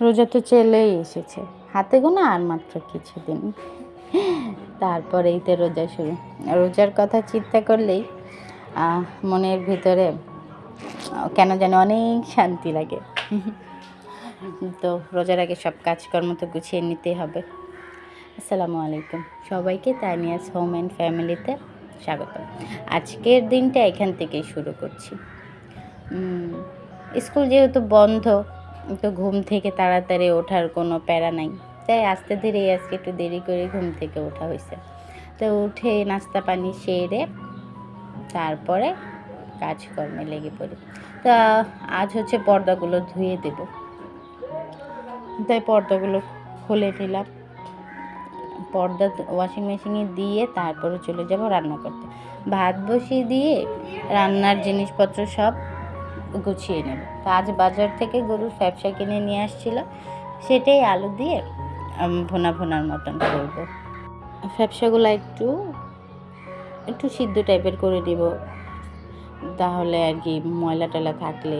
রোজা তো চলেই এসেছে, হাতে গোনা আর মাত্র কিছুদিন, তারপরেই তো রোজা শুরু। রোজার কথা চিন্তা করলেই মনের ভিতরে কেন যেন অনেক শান্তি লাগে। তো রোজার আগে সব কাজকর্ম তো গুছিয়ে নিতেই হবে। আসসালামু আলাইকুম সবাইকে, তানিয়াস হোম অ্যান্ড ফ্যামিলিতে স্বাগত। আজকের দিনটা এখান থেকেই শুরু করছি। স্কুল যেহেতু বন্ধ, তো ঘুম থেকে তাড়াতাড়ি ওঠার কোনো প্যারা নাই, তাই আস্তে ধীরে আজকে একটু দেরি করে ঘুম থেকে ওঠা হয়েছে। তো উঠে নাস্তা পানি সেরে তারপরে কাজকর্মে লেগে পড়ি। তা আজ হচ্ছে পর্দাগুলো ধুয়ে দেব, তাই পর্দাগুলো খুলে নিলাম। পর্দা ওয়াশিং মেশিনে দিয়ে তারপরে চলে যাব রান্না করতে। ভাত বসিয়ে দিয়ে রান্নার জিনিসপত্র সব গুছিয়ে নেব। তো আজ বাজার থেকে গরুর ফ্যাপসা কিনে নিয়ে আসছিল, সেটাই আলু দিয়ে ভোনার মতন করব। ফ্যাপসাগুলো একটু একটু সিদ্ধ টাইপের করে দেব, তাহলে আর কি ময়লা টয়লা থাকলে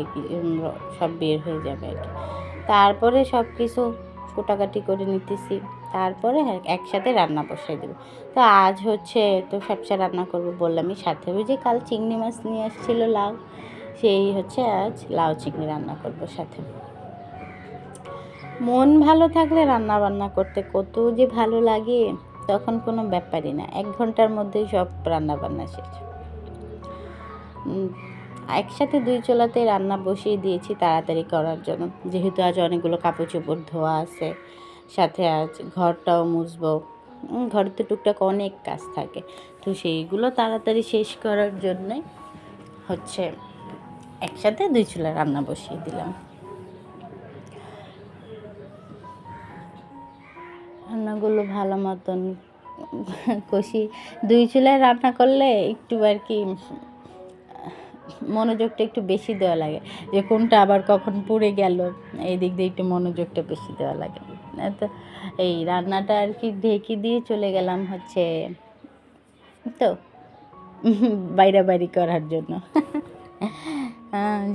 সব বের হয়ে যাবে আর কি। তারপরে সব কিছু কোটাকাটি করে নিতেছি, তারপরে একসাথে রান্না বসাই দেবো। তো আজ হচ্ছে তো ফ্যাপসা রান্না করবো বললামই, সাথে ওই যে কাল চিংড়ি মাছ নিয়ে আসছিলো লাউ, সেই হচ্ছে আজ লাউ চিংড়ি রান্না করব সাথে। মন ভালো থাকলে রান্না বান্না করতে কত যে ভালো লাগে, তখন কোনো ব্যাপারই না, 1 ঘন্টার মধ্যেই সব রান্না বান্না শেষ। একসাথে 2 চুলাতে রান্না বসিয়ে দিয়েছি তাড়াতাড়ি করার জন্য, যেহেতু আজ অনেকগুলো কাপড় চোপড় ধোয়া আছে, সাথে আজ ঘরটাও মুছবো। ঘরে তো টুকটাক অনেক কাজ থাকে, তো সেইগুলো তাড়াতাড়ি শেষ করার জন্যই হচ্ছে একসাথে 2 চুলা রান্না বসিয়ে দিলাম। রান্নাগুলো ভালো মতন কষি, 2 চুলায় রান্না করলে একটু আর কি মনোযোগটা একটু বেশি দেওয়া লাগে, যে কোনটা আবার কখন পুড়ে গেল, এই দিক দিয়ে একটু মনোযোগটা বেশি দেওয়া লাগে। তো এই রান্নাটা আর কি ঢেকে দিয়ে চলে গেলাম হচ্ছে তো বাইরে করার জন্য।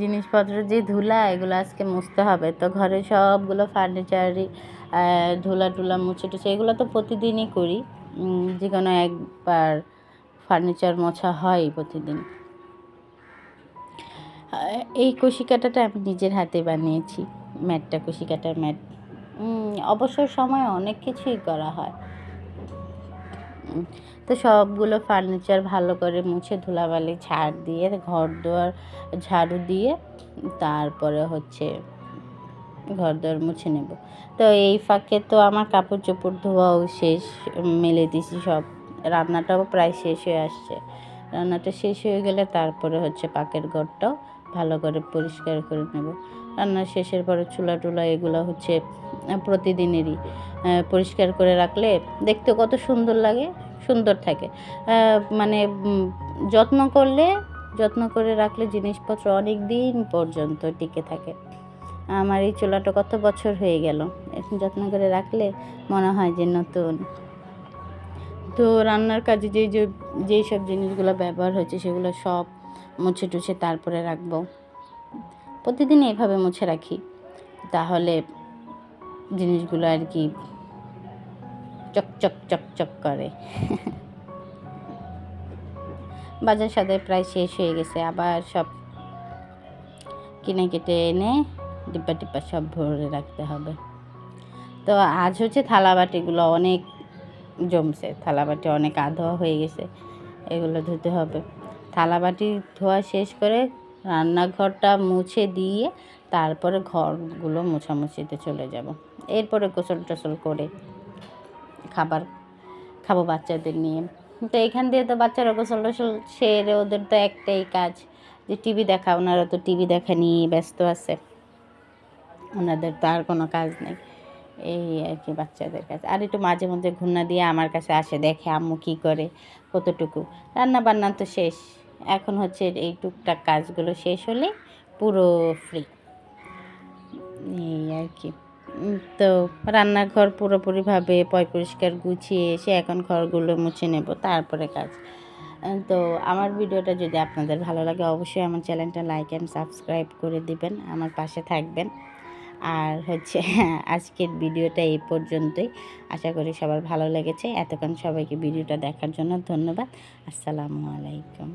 জিনিসপত্র যে ধুলা, এগুলো আজকে মুছতে হবে। তো ঘরে সবগুলো ফার্নিচারই ধুলা টুলা মুছে টুছে, এগুলো তো প্রতিদিনই করি, যে কোনো একবার ফার্নিচার মোছা হয় প্রতিদিন। এই কুশি কাঁটাটা আমি নিজের হাতে বানিয়েছি, ম্যাটটা কুশি কাঁটার ম্যাট। অবসর সময় অনেক কিছুই করা হয়। তো সবগুলো ফার্নিচার ভালো করে মুছে ধুলাবালি ঝাড় দিয়ে, ঘর দুয়ার ঝাড়ু দিয়ে তারপরে হচ্ছে ঘর দুয়ার মুছে নেব। তো এই ফাঁকে তো আমার কাপড় চোপড় ধোয়াও শেষ, মেলে দিছি সব। রান্নাটাও প্রায় শেষ হয়ে আসছে। রান্নাটা শেষ হয়ে গেলে তারপরে হচ্ছে পাকের ঘরটাও ভালো করে পরিষ্কার করে নেব। রান্না শেষের পরে চুলা টুলা এগুলো হচ্ছে প্রতিদিনেরই পরিষ্কার করে রাখলে দেখতে কত সুন্দর লাগে, সুন্দর থাকে। মানে যত্ন করে রাখলে জিনিসপত্র অনেক দিন পর্যন্ত টিকে থাকে। আমার এই চুলাটা কত বছর হয়ে গেল, এখন যত্ন করে রাখলে মনে হয় যে নতুন। তো রান্নার কাজে যেই সব জিনিসগুলো ব্যবহার হয়েছে সেগুলো সব মুছে টুছে তারপরে রাখবো। প্রতিদিন এইভাবে মুছে রাখি, তাহলে জিনিসগুলো আর কি চকচক করে। বাজার সদাই প্রায় শেষ হয়ে গেছে, আবার সব কিনে কেটে এনে ডিব্বা সব ভরে রাখতে হবে। তো আজ হচ্ছে থালাবাটিগুলো অনেক জমছে, থালাবাটি অনেক ধোয়া হয়ে গেছে, এগুলো ধুতে হবে। থালাবাটি ধোয়া শেষ করে রান্নাঘরটা মুছে দিয়ে তারপরে ঘরগুলো মোছামুছিতে চলে যাব। এরপরে গোসল টোসল করে খাবো বাচ্চাদের নিয়ে। তো এখান দিয়ে তো বাচ্চারা গোসল টোসল সেরে, ওদের তো একটাই কাজ যে টিভি দেখা, ওনারা তো টিভি দেখা নিয়ে ব্যস্ত আছে, ওনাদের তো আর কোনো কাজ নেই। এই আর কি বাচ্চাদের কাছে। আর একটু মাঝে মধ্যে ঘুরনা দিয়ে আমার কাছে আসে, দেখে আম্মু কী করে, কতটুকু। রান্না বান্না তো শেষ, এখন হচ্ছে এই টুকটাক কাজগুলো শেষ হলে পুরো ফ্রি, এই আর কি। তো রান্নাঘর পুরোপুরিভাবে পরিষ্কার গুছিয়ে এসে এখন ঘরগুলো মুছে নেব, তারপরে কাজ। তো আমার ভিডিওটা যদি আপনাদের ভালো লাগে, অবশ্যই আমার চ্যানেলটা লাইক অ্যান্ড সাবস্ক্রাইব করে দিবেন, আমার পাশে থাকবেন। আর হচ্ছে আজকের ভিডিওটা এই পর্যন্তই। আশা করি সবার ভালো লেগেছে। এতক্ষণ সবাইকে ভিডিওটা দেখার জন্য ধন্যবাদ। আসসালামু আলাইকুম।